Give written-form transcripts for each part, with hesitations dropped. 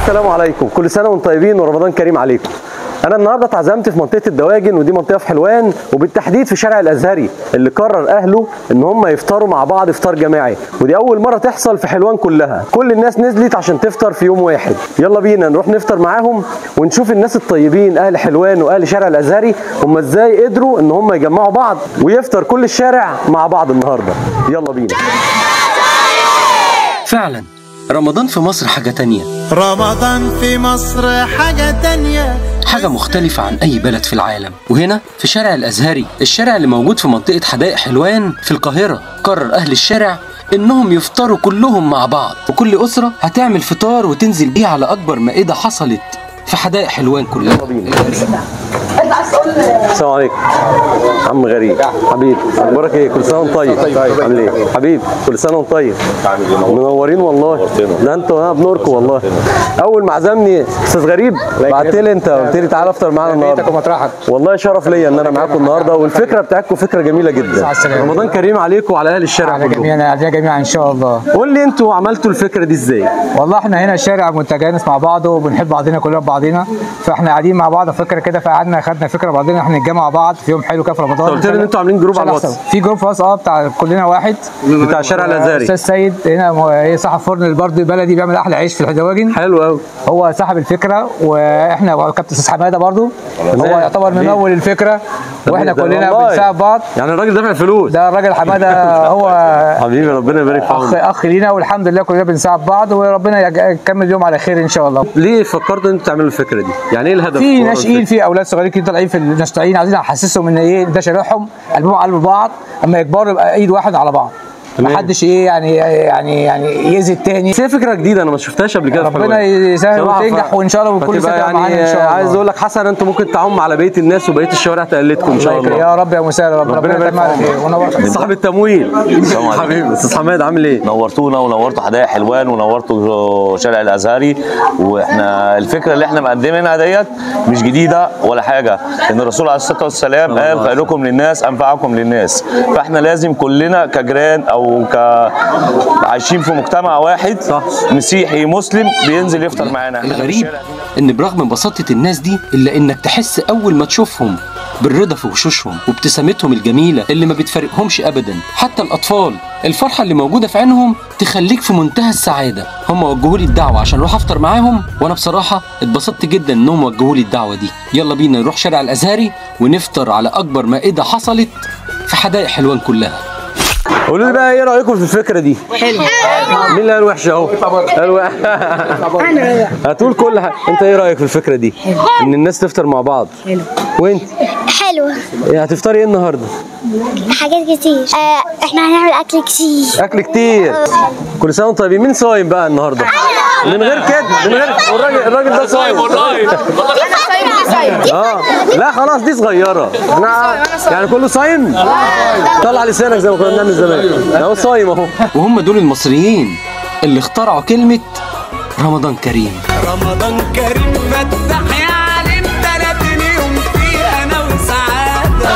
السلام عليكم، كل سنه وانتم طيبين ورمضان كريم عليكم. انا النهارده اتعزمت في منطقه الدواجن، ودي منطقه في حلوان، وبالتحديد في شارع الازهري اللي قرر اهله ان هم يفطروا مع بعض افطار جماعي، ودي اول مره تحصل في حلوان كلها. كل الناس نزلت عشان تفطر في يوم واحد. يلا بينا نروح نفطر معاهم ونشوف الناس الطيبين اهل حلوان واهل شارع الازهري هم ازاي قدروا ان هم يجمعوا بعض ويفطر كل الشارع مع بعض النهارده. يلا بينا. فعلا رمضان في مصر حاجة تانية. رمضان في مصر حاجة تانية، حاجة مختلفة عن أي بلد في العالم. وهنا في شارع الأزهري، الشارع اللي موجود في منطقة حدائق حلوان في القاهرة، قرر أهل الشارع إنهم يفطروا كلهم مع بعض، وكل أسرة هتعمل فطار وتنزل بيه على أكبر مائدة حصلت في حدائق حلوان كلها. السلام عليكم عم غريب حبيبي، اخبارك ايه؟ كل سنه وانت طيب. عامل ايه حبيبي؟ كل سنه وانت طيب. منورين والله. ده انتوا انا بنوركم والله. اول ما عزمني استاذ غريب بعت لي انت، قلت لي تعالى افطر معانا النهارده. والله شرف ليا ان انا معاكم النهارده، والفكره بتاعتكم فكره جميله جدا. رمضان كريم عليكم وعلى اهل الشارع كلهم. على جميعا ان شاء الله. قول لي انتوا عملتوا الفكره دي ازاي؟ والله احنا هنا الشارع متجانس مع بعضه وبنحب بعضنا كلنا ببعضنا، فاحنا قاعدين مع بعض فكره كده، فقعدنا خدنا فكره بعضنا احنا نتجمع مع بعض في يوم حلو كده في رمضان. قلت لي ان انتوا عاملين جروب على الواتس. في جروب في الواتس بتاع كلنا واحد بتاع شارع الازهري. استاذ سيد هنا صاحب فرن برضه بلدي بيعمل احلى عيش في الدواجن. حلو قوي. هو صاحب الفكره، واحنا وكابتن استاذ حماده برضه هو يعتبر من اول الفكره، واحنا كلنا بنساعد بعض. يعني الراجل دافع الفلوس ده الراجل حماده هو حبيبي ربنا يبارك في عمرك. اخ لينا، والحمد لله كلنا بنساعد بعض، وربنا يكمل اليوم على خير ان شاء الله. ليه فكرتوا ان انتوا تعملوا الفكره دي؟ يعني ايه الهدف؟ في ناشئين، في اولاد صغيرين كده طالعين في الناشئين، عايزين نحسسهم ان ايه ده شارعهم، قلبهم على بعض، اما يكبروا يبقى ايد واحد على بعض، ما حدش ايه يعني يأذي التاني. بس هي فكره جديده انا ما شفتهاش قبل كده. ربنا يسهل وتنجح وان شاء الله، وكل سنه يعني معانا ان شاء الله. عايز اقول لك حسن، انتوا ممكن تعوم على بقيه الناس وبقيه الشوارع تقلدكم ان شاء الله. يا رب يا مسهل. ربنا يبارك. صاحب التمويل حبيبي استاذ حماد عامل ايه؟ نورتونا ونورتوا حدائق حلوان ونورتوا شارع الازهري. واحنا الفكره اللي احنا مقدمينها ديت مش جديده ولا حاجه، ان الرسول عليه الصلاه والسلام قال خيركم للناس انفعكم للناس، فاحنا لازم كلنا كجيران او عايشين في مجتمع واحد صح. مسيحي مسلم بينزل يفطر معانا. الغريب ان برغم بساطه الناس دي الا انك تحس اول ما تشوفهم بالرضا في وشوشهم وابتسامتهم الجميله اللي ما بتفارقهمش ابدا. حتى الاطفال الفرحه اللي موجوده في عينهم تخليك في منتهى السعاده. هم وجهوا لي الدعوه عشان اروح افطر معاهم، وانا بصراحه اتبسطت جدا انهم وجهوا لي الدعوه دي. يلا بينا نروح شارع الازهري ونفطر على اكبر مائده حصلت في حدائق حلوان كلها. قولوا لي بقى ايه رايكم في الفكره دي؟ حلو. مين اللي قال وحشه اهو؟ انا هتقول كل حاجه. انت ايه رايك في الفكره دي؟ حلو. ان الناس تفطر مع بعض. حلو. وانت؟ حلوه. هتفطري ايه النهارده؟ حاجات كتير. احنا هنعمل اكل كتير. اكل كتير. كل سنه وانتم طيبين. مين صايم بقى النهارده؟ من غير كده، من غير الراجل ده صايم. لا خلاص دي صغيره. احنا يعني كله صايم. طلع لسانك زي ما كنا بنعمل زمان. اهو صايم اهو. وهم دول المصريين اللي اخترعوا كلمه رمضان كريم. رمضان كريم فتح يا عالم 30 يوم فيه انا وسعاده.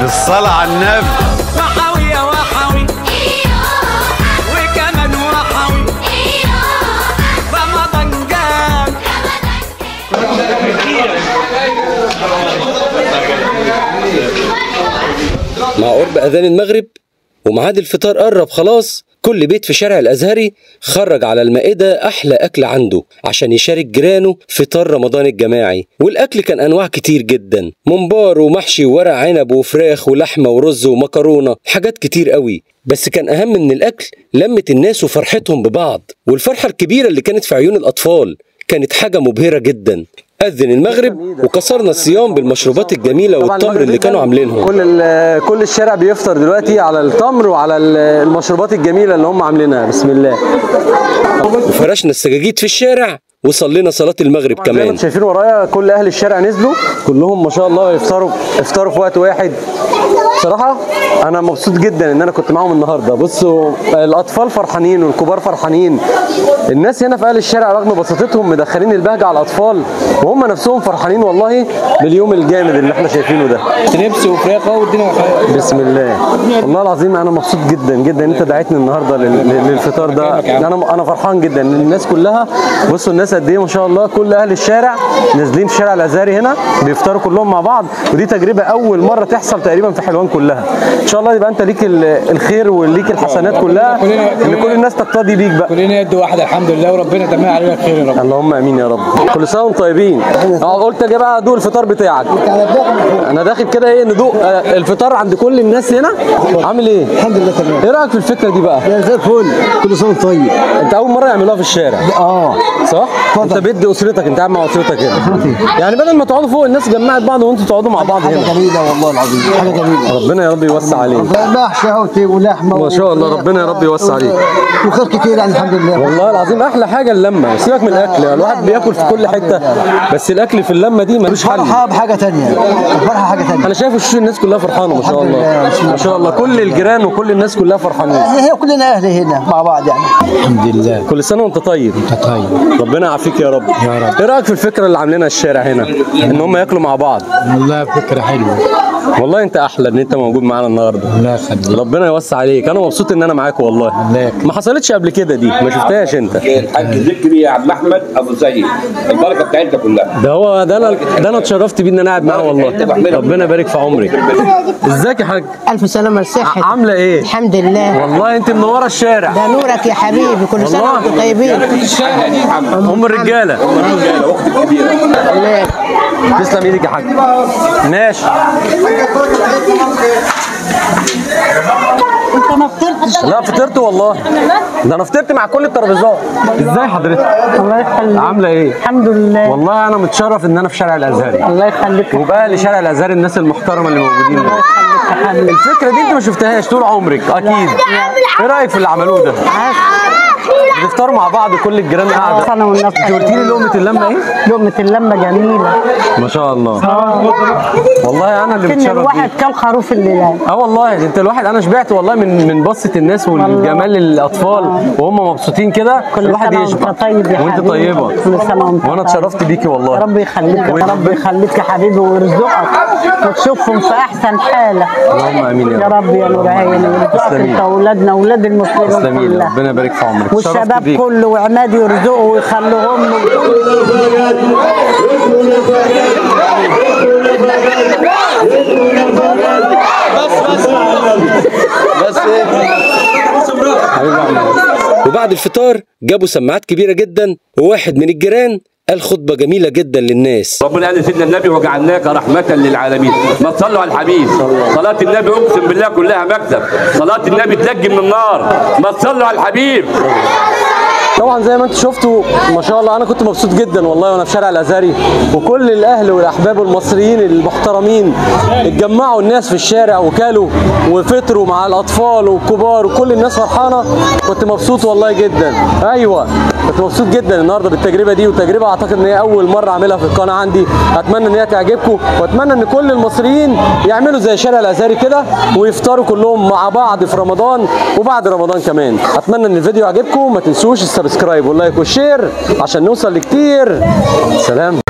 الصلاه على النبي. وحوي يا وحوي وكمان وحوي رمضان جاب. مع قرب اذان المغرب وميعاد الفطار قرب خلاص، كل بيت في شارع الازهري خرج على المائده احلى اكل عنده عشان يشارك جيرانه فطار رمضان الجماعي. والاكل كان انواع كتير جدا، ممبار ومحشي وورق عنب وفراخ ولحمه ورز ومكرونه، حاجات كتير قوي. بس كان اهم من الاكل لمه الناس وفرحتهم ببعض، والفرحه الكبيره اللي كانت في عيون الاطفال كانت حاجه مبهره جدا. أذن المغرب وكسرنا الصيام بالمشروبات الجميلة والتمر اللي كانوا عاملينهم. كل الشارع بيفطر دلوقتي على التمر وعلى المشروبات الجميلة اللي هم عاملينها. بسم الله. وفرشنا السجاجيد في الشارع وصلينا صلاة المغرب كمان. زي ما شايفين ورايا كل أهل الشارع نزلوا كلهم ما شاء الله يفطروا في وقت واحد. بصراحه انا مبسوط جدا ان انا كنت معاهم النهارده. بصوا الاطفال فرحانين والكبار فرحانين، الناس هنا في اهل الشارع رغم بساطتهم مدخلين البهجه على الاطفال وهم نفسهم فرحانين والله باليوم الجامد اللي احنا شايفينه ده. تريبس وفراخ والدنيا بسم الله. والله العظيم انا مبسوط جدا جدا ان انت دعيتني النهارده للفطار ده. انا فرحان جدا ان الناس كلها، بصوا الناس قد ايه ما شاء الله، كل اهل الشارع نازلين في شارع الازهري هنا بيفطروا كلهم مع بعض، ودي تجربه اول مره تحصل تقريبا في حلوان كلها. ان شاء الله يبقى انت ليك الخير وليك الحسنات كلها، ان كل الناس تقتدي بيك بقى. كلنا يد واحده الحمد لله، وربنا يتمم علينا الخير يا رب. اللهم امين يا رب. كل سنه وانتم طيبين. قلت اجي بقى ادوق الفطار بتاعك. انا داخل كده ايه ندوق الفطار عند كل الناس هنا. عامل ايه؟ الحمد لله تمام. ايه رايك في الفكره دي بقى؟ زي الفل، كل سنه وانت طيب. انت اول مره يعملوها في الشارع؟ صح؟ اتفضل. انت بيد اسرتك، انت قاعد مع اسرتك هنا. يعني بدل ما تقعدوا فوق الناس جمعت بعض وانتوا تقعدوا مع بعض هنا. حاجه جميله والله العظيم، حاجه جميله. ربنا يا رب يوسع عليك. محشي ولحمه ما شاء الله، ربنا يا رب يوسع عليك. وخير كتير يعني الحمد لله. والله العظيم احلى حاجه اللمه، سيبك من الاكل، الواحد بياكل في كل حته بس الاكل في اللمه دي ملوش حل. الفرحه بحاجه ثانيه، الفرحه حاجه ثانيه. انا شايف وشوش الناس كلها فرحانه ما شاء الله. ما شاء الله كل الجيران وكل الناس كلها فرحانين. هي كلنا اهل هنا مع بعض يعني. الحمد لله. كل سنه وانت طيب. انت طيب. ربنا يعافيك يا رب. يا رب. ايه رايك في الفكره اللي عاملينها الشارع هنا ان هم ياكلوا مع بعض؟ والله فكره حلوه. والله انت احلى ان انت موجود معانا النهارده. الله يخليك. ربنا يوسع عليك. انا مبسوط ان انا معاك والله. الله يكرمك. ما حصلتش قبل كده دي، ما شفتهاش انت. الحاج ذكري يا عم احمد ابو سيد، البركه بتاعتنا كلها. ده انا اتشرفت بيه ان انا قاعد معاه والله. ربنا يبارك في عمرك. ازيك يا حاج؟ ألف سلامة لصحتك. عامله ايه؟ الحمد لله. والله انت منوره الشارع. ده نورك يا حبيبي، كل سنة وانتم طيبين. ام الرجاله. اختي الكبيره. الله. تسلم ايدك يا حاج. ماشي. انت ما فطرتش؟ لا فطرت والله، ده انا فطرت مع كل الترابيزات. ازاي حضرتك؟ الله يخليك. عامله ايه؟ الحمد لله. والله انا متشرف ان انا في شارع الازهري. الله يخليك. وبقى لشارع الازهري الناس المحترمه اللي موجودين الله هنا. يخليك يا حبيبي. الفكره دي انت ما شفتهاش طول عمرك اكيد. ايه رايك في اللي عملوه ده؟ بتفطروا مع بعض كل الجيران قاعده. سنة والنبي. انت قلتي لي لقمه اللمه ايه؟ لقمة اللمة جميلة. ما شاء الله. والله انا اللي كان متشرف الواحد بيك. كل خروف الليلة. والله انت الواحد، انا شبعت والله من بصه الناس والجمال الاطفال وهم مبسوطين كده. الواحد يشبع. وانت طيب يا وانت حبيبي. طيبه. كل سنة وانت وانا اتشرفت بيكي والله. ربي يخليك يا رب، يخليك يا حبيبي ويرزقك وتشوفهم في احسن حاله. اللهم امين يا رب يا نور عيني، ويرزقك انت واولادنا واولاد المسلمين تسلمي لي. كلها. ربنا يبارك في عمرك. اتشرفت والشباب بيك. كله وعماد يرزقه ويخليهم له. وبعد الفطار جابوا سماعات كبيرة جدا، وواحد من الجيران قال خطبة جميلة جدا للناس. ربنا قال لسيدنا النبي وجعلناك رحمة للعالمين، ما تصلوا على الحبيب. صلاة النبي اقسم بالله كلها مكتب، صلاة النبي تنجي من النار، ما تصلوا على الحبيب. طبعا زي ما انتم شفتوا ما شاء الله انا كنت مبسوط جدا والله وانا في شارع الازهري، وكل الاهل والاحباب المصريين المحترمين اتجمعوا الناس في الشارع وكلوا وفطروا مع الاطفال والكبار وكل الناس فرحانه. كنت مبسوط والله جدا. ايوه كنت مبسوط جدا النهارده بالتجربه دي، وتجربه اعتقد ان هي اول مره اعملها في القناه عندي. اتمنى ان هي تعجبكم، واتمنى ان كل المصريين يعملوا زي شارع الازهري كده ويفطروا كلهم مع بعض في رمضان وبعد رمضان كمان. اتمنى ان الفيديو عجبكم، ما تنسوش السبسكرايب واللايك والشير عشان نوصل لكتير. سلام.